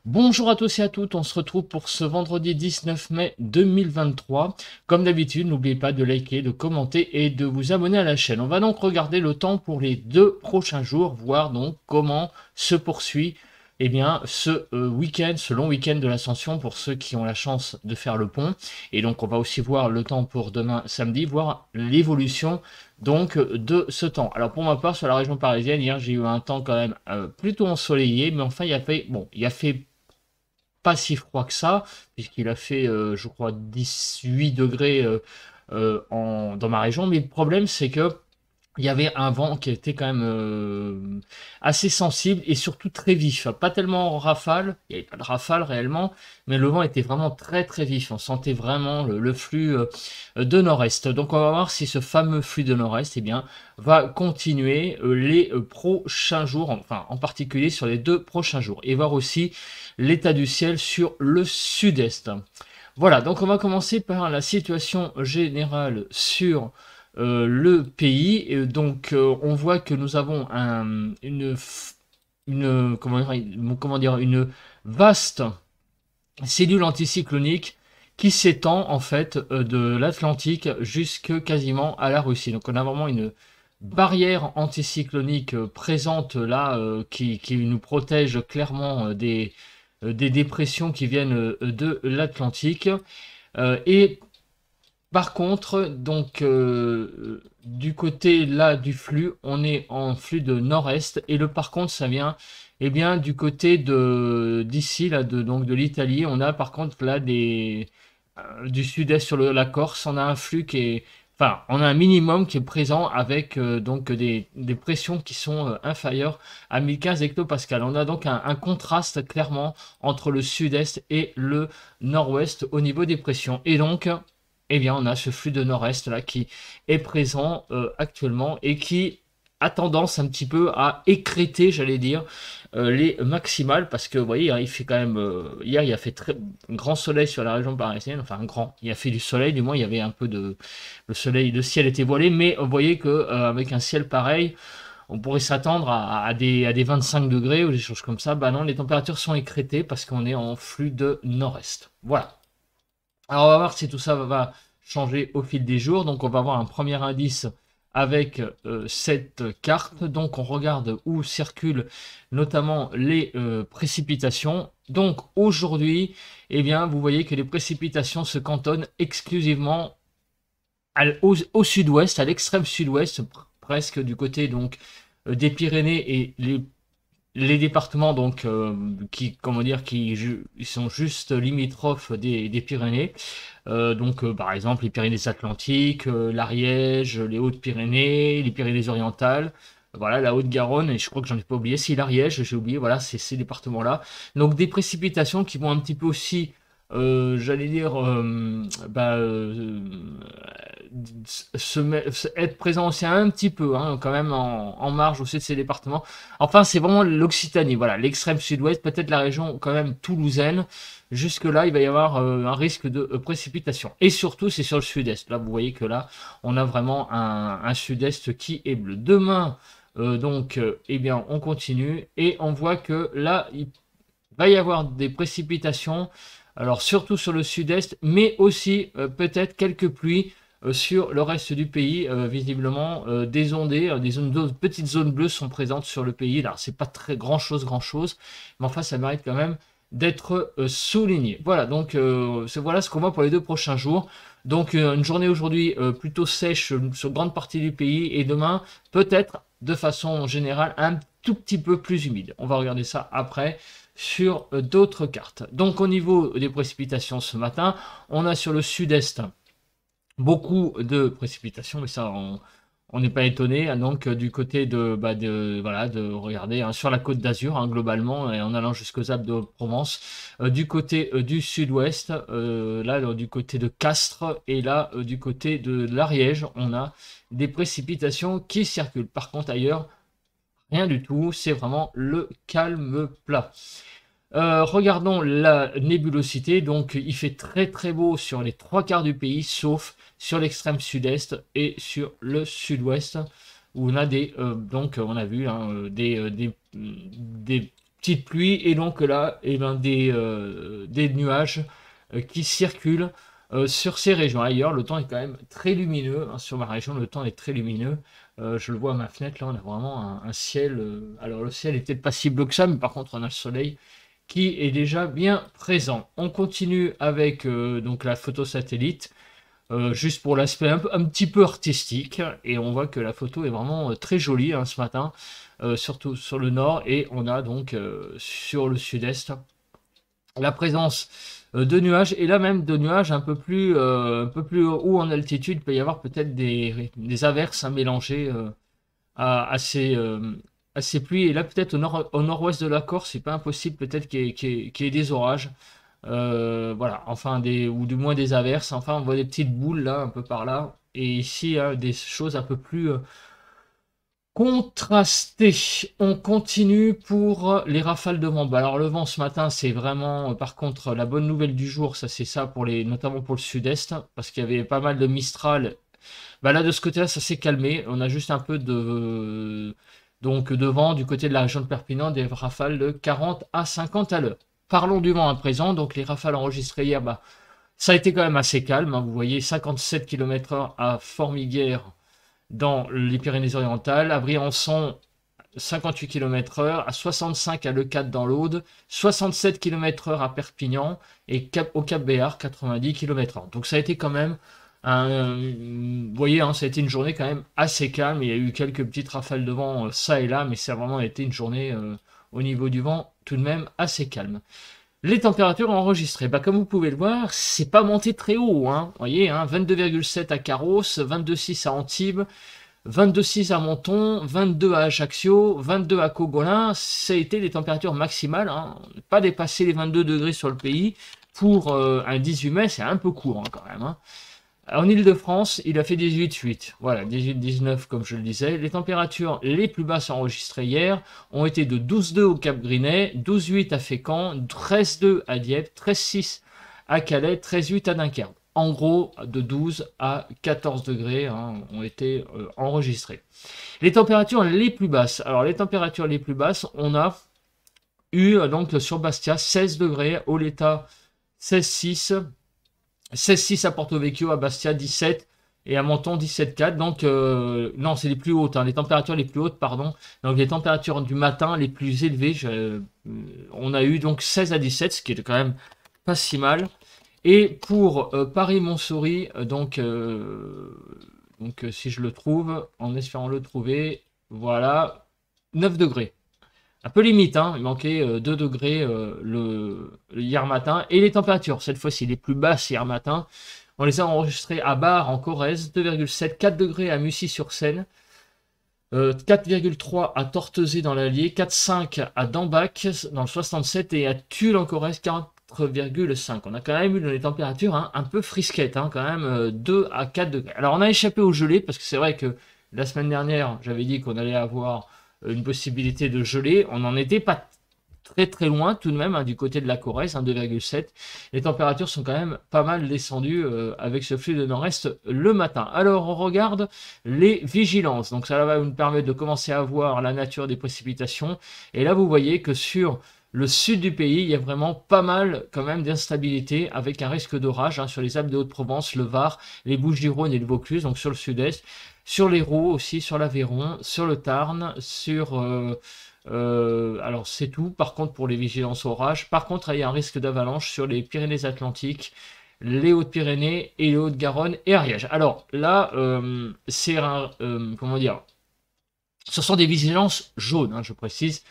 Bonjour à tous et à toutes, on se retrouve pour ce vendredi 19 mai 2023. Comme d'habitude, n'oubliez pas de liker, de commenter et de vous abonner à la chaîne. On va donc regarder le temps pour les 2 prochains jours, voir donc comment se poursuit ce week-end, ce long week-end de l'Ascension pour ceux qui ont la chance de faire le pont. Et donc on va aussi voir le temps pour demain samedi, voir l'évolution donc de ce temps. Alors pour ma part sur la région parisienne, hier j'ai eu un temps quand même plutôt ensoleillé, mais enfin il a fait pas si froid que ça, puisqu'il a fait, je crois, 18 degrés dans ma région. Mais le problème, c'est que il y avait un vent qui était quand même assez sensible et surtout très vif. Pas tellement en rafale, il n'y avait pas de rafale réellement, mais le vent était vraiment très très vif. On sentait vraiment le flux de nord-est. Donc on va voir si ce fameux flux de nord-est va continuer les prochains jours, enfin en particulier sur les 2 prochains jours. Et voir aussi l'état du ciel sur le sud-est. Voilà, donc on va commencer par la situation générale sur le pays. Et donc on voit que nous avons une vaste cellule anticyclonique qui s'étend en fait de l'Atlantique jusque quasiment à la Russie. Donc on a vraiment une barrière anticyclonique présente là qui nous protège clairement des dépressions qui viennent de l'Atlantique. Et par contre, donc du côté là du flux, on est en flux de nord-est et le par contre ça vient du côté de d'ici là donc de l'Italie, on a par contre là du sud-est sur la Corse, on a un flux qui est enfin, on a un minimum qui est présent avec donc des pressions qui sont inférieures à 1015 hectopascal. On a donc un contraste clairement entre le sud-est et le nord-ouest au niveau des pressions. Et donc, on a ce flux de nord-est là qui est présent actuellement et qui a tendance un petit peu à écrêter, j'allais dire, les maximales parce que vous voyez, il fait quand même hier il a fait très grand soleil sur la région parisienne, enfin il a fait du soleil, du moins il y avait un peu de le soleil, le ciel était voilé, mais vous voyez que avec un ciel pareil, on pourrait s'attendre à des 25 degrés ou des choses comme ça. Bah non, les températures sont écrêtées parce qu'on est en flux de nord-est. Voilà. Alors on va voir si tout ça va changer au fil des jours. Donc on va avoir un premier indice avec cette carte. Donc on regarde où circulent notamment les précipitations. Donc aujourd'hui, vous voyez que les précipitations se cantonnent exclusivement au sud-ouest, à l'extrême sud-ouest, presque du côté donc des Pyrénées et les départements donc ils sont juste limitrophes des Pyrénées. Par exemple les Pyrénées-Atlantiques, l'Ariège, les Hautes-Pyrénées, les Pyrénées-Orientales. Voilà, la Haute-Garonne, et je crois que j'en ai pas oublié, c'est l'Ariège, j'ai oublié, voilà, c'est ces départements-là. Donc des précipitations qui vont un petit peu aussi, j'allais dire, être présent aussi un petit peu, hein, quand même en marge aussi de ces départements. Enfin, c'est vraiment l'Occitanie, voilà, l'extrême sud-ouest, peut-être la région quand même toulousaine. Jusque-là, il va y avoir un risque de précipitation. Et surtout, c'est sur le sud-est. Là, vous voyez que là, on a vraiment un sud-est qui est bleu. Demain, on continue et on voit que là, il va y avoir des précipitations. Alors, surtout sur le sud-est, mais aussi peut-être quelques pluies sur le reste du pays, visiblement des ondées, petites zones bleues sont présentes sur le pays. Alors c'est pas très grand chose, mais enfin ça mérite quand même d'être souligné. Voilà, donc voilà ce qu'on voit pour les 2 prochains jours. Donc une journée aujourd'hui plutôt sèche sur grande partie du pays et demain peut-être de façon générale un tout petit peu plus humide. On va regarder ça après sur d'autres cartes. Donc au niveau des précipitations ce matin, on a sur le sud-est beaucoup de précipitations, mais ça, on n'est pas étonné. Hein. Donc, du côté de regarder hein, sur la côte d'Azur, hein, globalement, et en allant jusqu'aux Alpes de Provence, du côté du sud-ouest, du côté de Castres, et là, du côté de l'Ariège, on a des précipitations qui circulent. Par contre, ailleurs, rien du tout. C'est vraiment le calme plat. Regardons la nébulosité. Donc, il fait très très beau sur les 3 quarts du pays, sauf sur l'extrême sud-est et sur le sud-ouest, où on a on a vu hein, des petite pluie et donc là, eh ben, des nuages qui circulent sur ces régions. Ailleurs, le temps est quand même très lumineux. Hein, sur ma région, le temps est très lumineux. Je le vois à ma fenêtre, là, on a vraiment un ciel. Alors, le ciel est peut-être pas si bleu que ça, mais par contre, on a le soleil qui est déjà bien présent. On continue avec donc la photo satellite. Juste pour l'aspect un petit peu artistique, et on voit que la photo est vraiment très jolie hein, ce matin, surtout sur le nord, et on a donc sur le sud-est la présence de nuages, et là même de nuages un peu plus haut en altitude. Il peut y avoir peut-être des averses à mélanger à ces pluies, et là peut-être au nord-ouest de la Corse, c'est pas impossible peut-être qu'il y ait des orages. Voilà, enfin ou du moins des averses, enfin on voit des petites boules là, un peu par là, et ici hein, des choses un peu plus contrastées. On continue pour les rafales de vent. Bah, alors le vent ce matin, c'est vraiment, par contre, la bonne nouvelle du jour, ça c'est ça pour notamment pour le sud-est, parce qu'il y avait pas mal de Mistral. Bah là de ce côté-là, ça s'est calmé. On a juste un peu de vent du côté de la région de Perpignan, des rafales de 40 à 50 à l'heure. Parlons du vent à présent. Donc les rafales enregistrées hier, bah, ça a été quand même assez calme. Hein. Vous voyez 57 km/h à Formiguères dans les Pyrénées-Orientales, à Briançon 58 km/h, à 65 à Leucate dans l'Aude, 67 km/h à Perpignan et au Cap-Béar 90 km/h. Donc ça a été quand même vous voyez, hein, ça a été une journée quand même assez calme. Il y a eu quelques petites rafales de vent ça et là, mais ça a vraiment été une journée au niveau du vent tout de même assez calme. Les températures enregistrées, bah, comme vous pouvez le voir, c'est pas monté très haut. Hein. Vous voyez, hein, 22,7 à Carros, 22,6 à Antibes, 22,6 à Menton, 22 à Ajaccio, 22 à Cogolin. Ça a été des températures maximales. Hein. Pas dépasser les 22 degrés sur le pays. Pour un 18 mai, c'est un peu court hein, quand même. Hein. En Ile-de-France, il a fait 18,8. Voilà, 18-19 comme je le disais. Les températures les plus basses enregistrées hier ont été de 12,2 au Cap Grinet, 12,8 à Fécamp, 13,2 à Dieppe, 13,6 à Calais, 13,8 à Dunkerque. En gros, de 12 à 14 degrés hein, ont été enregistrés. Les températures les plus basses. Alors, les températures les plus basses, on a eu donc sur Bastia 16 degrés, Oleta 16,6. 16,6 à Porto Vecchio, à Bastia 17 et à Menton 17,4. Donc, non, c'est les plus hautes, hein, les températures les plus hautes, pardon. Donc, les températures du matin les plus élevées, on a eu donc 16 à 17, ce qui est quand même pas si mal. Et pour Paris-Montsouris, si je le trouve, en espérant le trouver, voilà, 9 degrés. Un peu limite, hein, il manquait 2 degrés hier matin. Et les températures, cette fois-ci, les plus basses hier matin, on les a enregistrées à Bar, en Corrèze, 2,7, 4 degrés à Mussy-sur-Seine, 4,3 à Tortezé dans l'Allier, 4,5 à Dambac dans le 67 et à Tulle en Corrèze, 4,5. On a quand même eu des températures hein, un peu frisquettes, hein, quand même 2 à 4 degrés. Alors on a échappé au gelé, parce que c'est vrai que la semaine dernière, j'avais dit qu'on allait avoir une possibilité de geler. On n'en était pas très très loin tout de même hein, du côté de la Corrèze, hein, 2,7. Les températures sont quand même pas mal descendues avec ce flux de nord-est le matin. Alors on regarde les vigilances. Donc ça va nous permettre de commencer à voir la nature des précipitations. Et là vous voyez que sur le sud du pays, il y a vraiment pas mal quand même d'instabilité avec un risque d'orage hein, sur les Alpes de Haute-Provence, le Var, les Bouches-du-Rhône et le Vaucluse, donc sur le sud-est. Sur l'Hérault aussi, sur l'Aveyron, sur le Tarn, alors c'est tout. Par contre pour les vigilances orages, par contre il y a un risque d'avalanche sur les Pyrénées-Atlantiques, les Hautes-Pyrénées et les Hautes-Garonne et Ariège. Alors là, c'est comment dire, ce sont des vigilances jaunes, hein, je précise,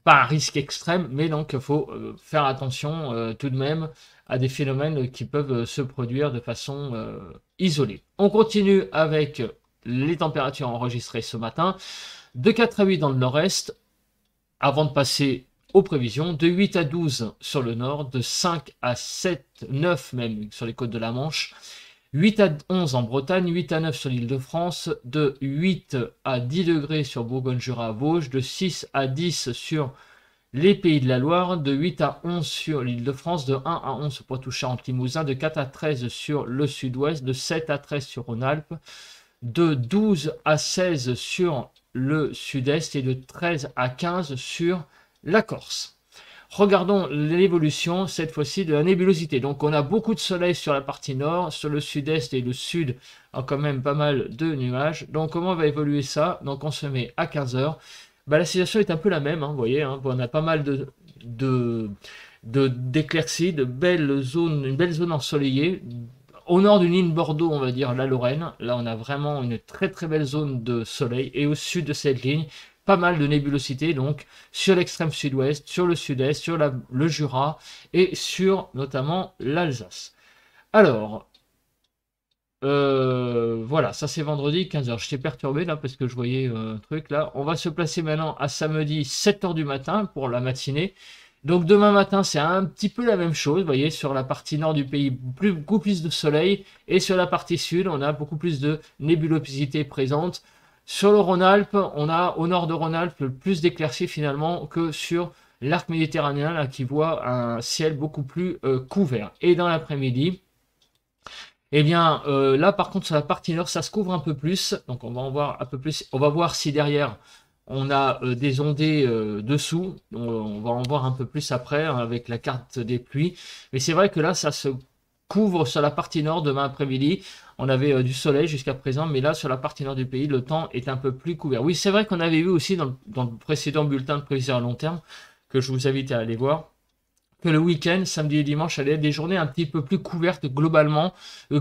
pas un risque extrême, mais donc il faut faire attention tout de même à des phénomènes qui peuvent se produire de façon isolée. On continue avec les températures enregistrées ce matin, de 4 à 8 dans le nord-est, avant de passer aux prévisions, de 8 à 12 sur le nord, de 5 à 7, 9 même sur les côtes de la Manche, 8 à 11 en Bretagne, 8 à 9 sur l'île de France, de 8 à 10 degrés sur Bourgogne-Jura-Vosges, de 6 à 10 sur les Pays de la Loire, de 8 à 11 sur l'île de France, de 1 à 11 sur Poitou-Charentes-Limousin, de 4 à 13 sur le sud-ouest, de 7 à 13 sur Rhône-Alpes, de 12 à 16 sur le sud-est et de 13 à 15 sur la Corse. Regardons l'évolution, cette fois-ci, de la nébulosité. Donc, on a beaucoup de soleil sur la partie nord, sur le sud-est et le sud, a quand même pas mal de nuages. Donc, comment va évoluer ça? Donc, on se met à 15 heures. Bah, la situation est un peu la même, hein, vous voyez, hein, on a pas mal d'éclaircies, de belles zones, une belle zone ensoleillée. Au nord d'une ligne Bordeaux, on va dire la Lorraine, là on a vraiment une très très belle zone de soleil, et au sud de cette ligne, pas mal de nébulosité, donc sur l'extrême sud-ouest, sur le sud-est, sur le Jura, et sur notamment l'Alsace. Alors, voilà, ça c'est vendredi 15h. Je t'ai perturbé là parce que je voyais un truc là. On va se placer maintenant à samedi 7h du matin pour la matinée. Donc demain matin, c'est un petit peu la même chose. Vous voyez, sur la partie nord du pays, beaucoup plus de soleil. Et sur la partie sud, on a beaucoup plus de nébulosité présente. Sur le Rhône-Alpes, on a au nord de Rhône-Alpes plus d'éclaircies finalement que sur l'arc méditerranéen là, qui voit un ciel beaucoup plus couvert. Et dans l'après-midi, eh bien, là, par contre, sur la partie nord, ça se couvre un peu plus. Donc, on va en voir un peu plus. On va voir si derrière, on a des ondées dessous. On va en voir un peu plus après, hein, avec la carte des pluies. Mais c'est vrai que là, ça se couvre sur la partie nord demain après-midi. On avait du soleil jusqu'à présent, mais là, sur la partie nord du pays, le temps est un peu plus couvert. Oui, c'est vrai qu'on avait vu aussi dans le précédent bulletin de prévision à long terme, que je vous invite à aller voir, que le week-end, samedi et dimanche, allaient être des journées un petit peu plus couvertes globalement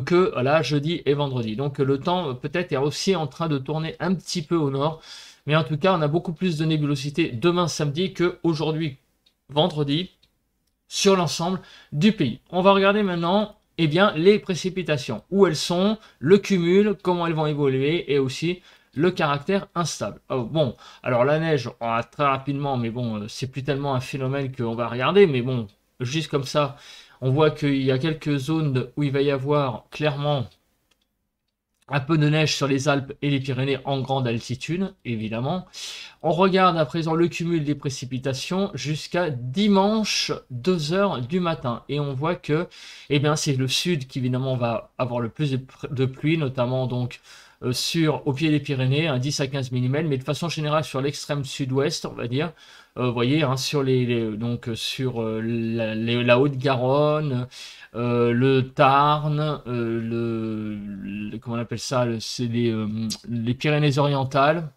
que là, jeudi et vendredi. Donc le temps peut-être est aussi en train de tourner un petit peu au nord. Mais en tout cas, on a beaucoup plus de nébulosité demain samedi qu'aujourd'hui vendredi sur l'ensemble du pays. On va regarder maintenant eh bien, les précipitations. Où elles sont, le cumul, comment elles vont évoluer et aussi le caractère instable. Oh, bon, alors la neige, très rapidement, mais bon, c'est plus tellement un phénomène qu'on va regarder, mais bon, juste comme ça, on voit qu'il y a quelques zones où il va y avoir clairement un peu de neige sur les Alpes et les Pyrénées en grande altitude, évidemment. On regarde à présent le cumul des précipitations jusqu'à dimanche 2h du matin. Et on voit que eh bien, c'est le sud qui évidemment va avoir le plus de pluie, notamment donc au pied des Pyrénées, 10 à 15 mm, mais de façon générale sur l'extrême sud-ouest, on va dire. Vous voyez, hein, sur donc sur la Haute-Garonne, le Tarn, comment on appelle ça, c'est les Pyrénées-Orientales.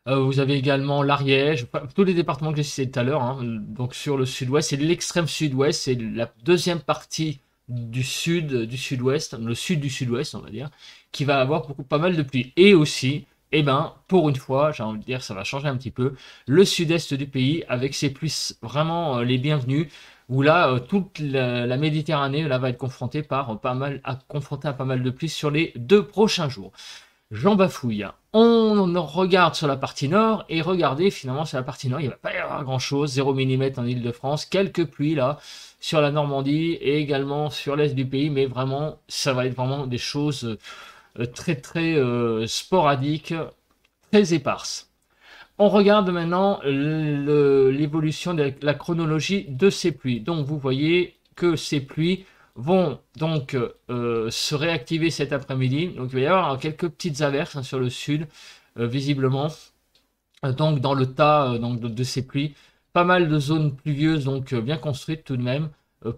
Vous avez également l'Ariège, tous les départements que j'ai cités tout à l'heure, hein, donc sur le sud-ouest, c'est l'extrême sud-ouest, c'est la deuxième partie du sud-ouest, le sud du sud-ouest, on va dire, qui va avoir pas mal de pluie. Et aussi, eh ben, pour une fois, j'ai envie de dire, ça va changer un petit peu, le sud-est du pays, avec ses pluies vraiment les bienvenues, où là, toute la Méditerranée là, va être confrontée confrontée à pas mal de pluie sur les 2 prochains jours. J'en bafouille. On regarde sur la partie nord, et regardez, finalement, sur la partie nord, il ne va pas y avoir grand-chose, 0 mm en Ile-de-France, quelques pluies là, sur la Normandie, et également sur l'est du pays, mais vraiment, ça va être vraiment des choses très très sporadiques, très éparses. On regarde maintenant l'évolution de la chronologie de ces pluies. Donc vous voyez que ces pluies vont donc se réactiver cet après-midi. Donc il va y avoir quelques petites averses hein, sur le sud, visiblement. Donc dans le tas donc, de ces pluies, pas mal de zones pluvieuses, donc bien construites tout de même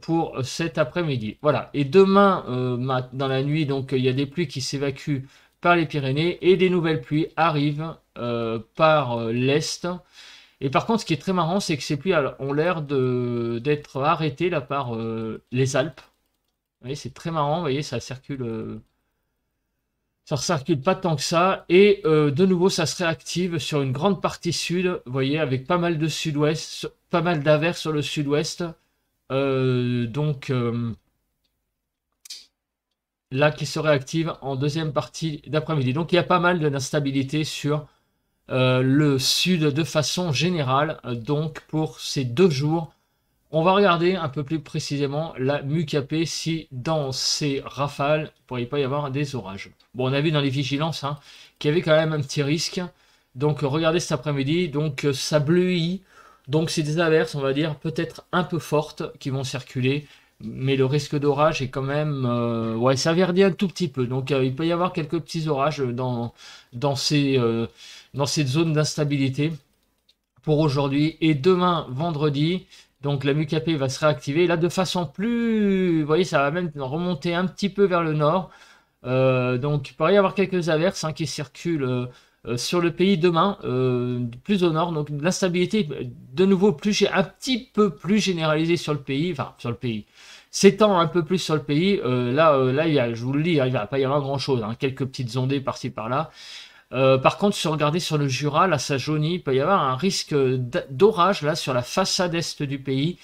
pour cet après-midi. Voilà. Et demain, dans la nuit, donc il y a des pluies qui s'évacuent par les Pyrénées et des nouvelles pluies arrivent par l'est. Et par contre, ce qui est très marrant, c'est que ces pluies ont l'air d'être arrêtées là par les Alpes. Vous voyez, c'est très marrant. Vous voyez, ça circule pas tant que ça. Et de nouveau, ça se réactive sur une grande partie sud. Vous voyez, avec pas mal de sud-ouest, pas mal d'averses sur le sud-ouest. Donc là qui se réactive en deuxième partie d'après-midi. Donc il y a pas mal d'instabilité sur le sud de façon générale. Donc pour ces 2 jours, on va regarder un peu plus précisément la MUCAP si dans ces rafales, il ne pourrait pas y avoir des orages. Bon, on a vu dans les vigilances hein, qu'il y avait quand même un petit risque. Donc regardez cet après-midi, donc ça bleuit. Donc c'est des averses, on va dire, peut-être un peu fortes qui vont circuler. Mais le risque d'orage est quand même... ouais, ça verdit un tout petit peu. Donc il peut y avoir quelques petits orages dans cette zone d'instabilité pour aujourd'hui. Et demain, vendredi, donc la MUKP va se réactiver. Là, de façon plus... Vous voyez, ça va même remonter un petit peu vers le nord. Donc, il pourrait y avoir quelques averses qui circulent sur le pays demain, plus au nord. Donc, l'instabilité, de nouveau, un petit peu plus généralisée sur le pays. Enfin, sur le pays. S'étend un peu plus sur le pays. Là, je vous le dis, il ne va pas y avoir grand-chose. Quelques petites ondées par-ci, par-là. Par contre, si vous regardez sur le Jura, là, ça jaunit. Il peut y avoir un risque d'orage, là, sur la façade est du pays.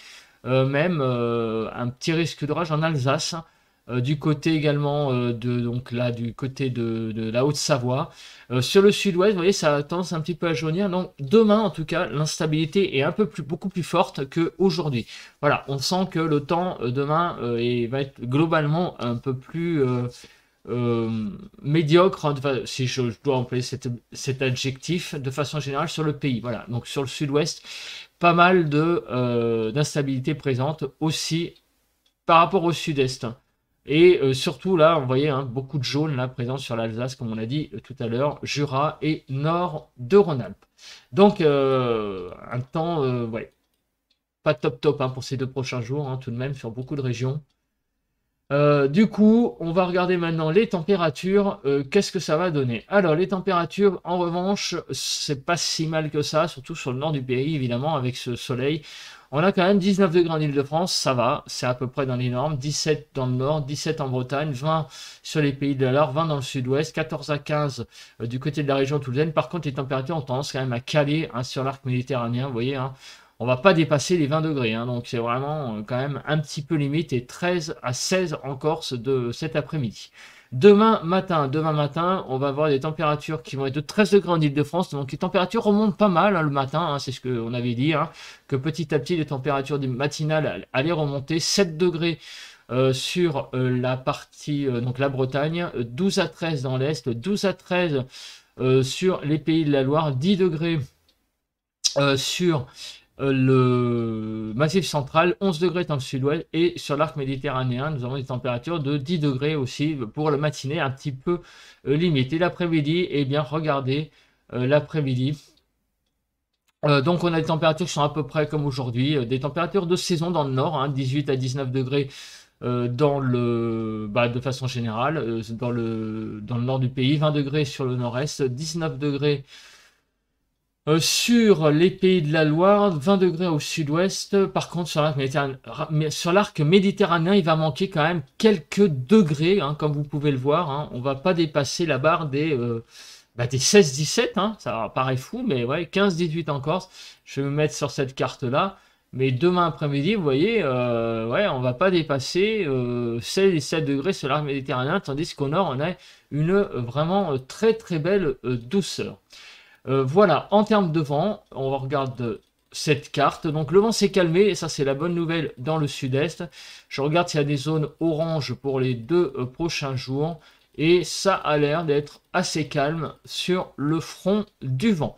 Même un petit risque d'orage en Alsace. Du côté également donc là du côté de la Haute-Savoie. Sur le sud-ouest, vous voyez, ça a tendance un petit peu à jaunir. Donc demain, en tout cas, l'instabilité est beaucoup plus forte qu'aujourd'hui. Voilà, on sent que le temps demain va être globalement un peu plus médiocre, enfin, si je dois employer cet adjectif de façon générale sur le pays. Voilà, donc sur le sud-ouest, pas mal d'instabilité présente aussi par rapport au sud-est. Et surtout là, vous voyez beaucoup de jaune là présent sur l'Alsace, comme on a dit tout à l'heure, Jura et nord de Rhône-Alpes. Donc un temps, ouais, pas top pour ces 2 prochains jours, tout de même sur beaucoup de régions. Du coup, on va regarder maintenant les températures. Qu'est-ce que ça va donner? Alors, les températures, en revanche, c'est pas si mal que ça, surtout sur le nord du pays, évidemment, avec ce soleil. On a quand même 19 degrés en Île-de-France, ça va, c'est à peu près dans les normes. 17 dans le nord, 17 en Bretagne, 20 sur les pays de la Loire, 20 dans le sud-ouest, 14 à 15 du côté de la région toulousaine. Par contre, les températures ont tendance quand même à caler sur l'arc méditerranéen, vous voyez, on va pas dépasser les 20 degrés, donc c'est vraiment quand même un petit peu limite, et 13 à 16 en Corse de cet après-midi. Demain matin, on va avoir des températures qui vont être de 13 degrés en Île-de-France, donc les températures remontent pas mal le matin, c'est ce qu'on avait dit, que petit à petit les températures matinales allaient remonter. 7 degrés sur la partie, donc la Bretagne, 12 à 13 dans l'Est, 12 à 13 sur les pays de la Loire, 10 degrés sur le massif central, 11 degrés dans le sud-ouest, et sur l'arc méditerranéen, nous avons des températures de 10 degrés aussi pour le matinée, un petit peu limité. L'après-midi, eh bien, regardez, l'après-midi. Donc, on a des températures qui sont à peu près comme aujourd'hui, des températures de saison dans le nord, 18 à 19 degrés de façon générale, dans le nord du pays, 20 degrés sur le nord-est, 19 degrés sur les pays de la Loire, 20 degrés au sud-ouest. Par contre, sur l'arc méditerranéen, il va manquer quand même quelques degrés, comme vous pouvez le voir. On va pas dépasser la barre des 16-17. Ça paraît fou, mais ouais, 15-18 en Corse. Je vais me mettre sur cette carte-là. Mais demain après-midi, vous voyez, on va pas dépasser 16 et 7 degrés sur l'arc méditerranéen, tandis qu'au nord, on a une vraiment très très belle douceur. Voilà, en termes de vent, on regarde cette carte. Donc le vent s'est calmé, et ça c'est la bonne nouvelle dans le sud-est. Je regarde s'il y a des zones oranges pour les 2 prochains jours, et ça a l'air d'être assez calme sur le front du vent.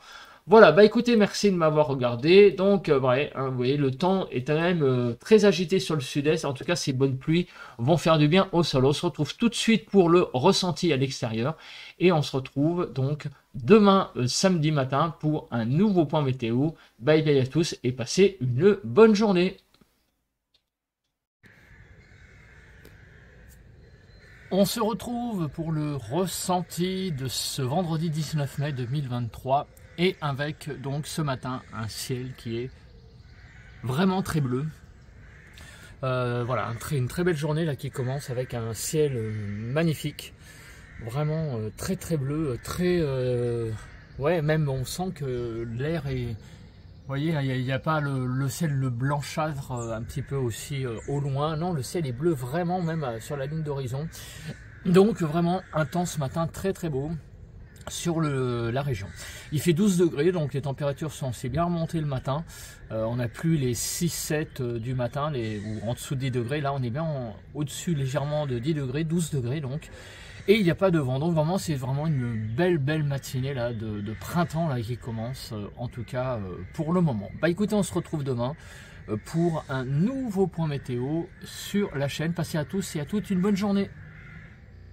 Voilà, écoutez, merci de m'avoir regardé. Donc, vous voyez, le temps est quand même très agité sur le sud-est. En tout cas, ces bonnes pluies vont faire du bien au sol. On se retrouve tout de suite pour le ressenti à l'extérieur. Et on se retrouve donc demain, samedi matin, pour un nouveau point météo. Bye bye à tous et passez une bonne journée. On se retrouve pour le ressenti de ce vendredi 19 mai 2023. Et avec donc ce matin un ciel qui est vraiment très bleu. Voilà, une très belle journée là qui commence avec un ciel magnifique. Vraiment très très bleu, très... ouais, même on sent que l'air est... Vous voyez, il n'y a pas le ciel, le blanchâtre un petit peu aussi au loin. Non, le ciel est bleu vraiment même sur la ligne d'horizon. Donc vraiment un temps ce matin très très beau sur la région. Il fait 12 degrés, donc les températures sont assez bien remontées le matin. On n'a plus les 6-7 du matin, ou en dessous de 10 degrés. Là, on est bien au-dessus légèrement de 10 degrés, 12 degrés donc. Et il n'y a pas de vent. Donc vraiment, c'est vraiment une belle matinée là, de printemps là, qui commence, en tout cas pour le moment. Écoutez, on se retrouve demain pour un nouveau point météo sur la chaîne. Passez à tous et à toutes une bonne journée.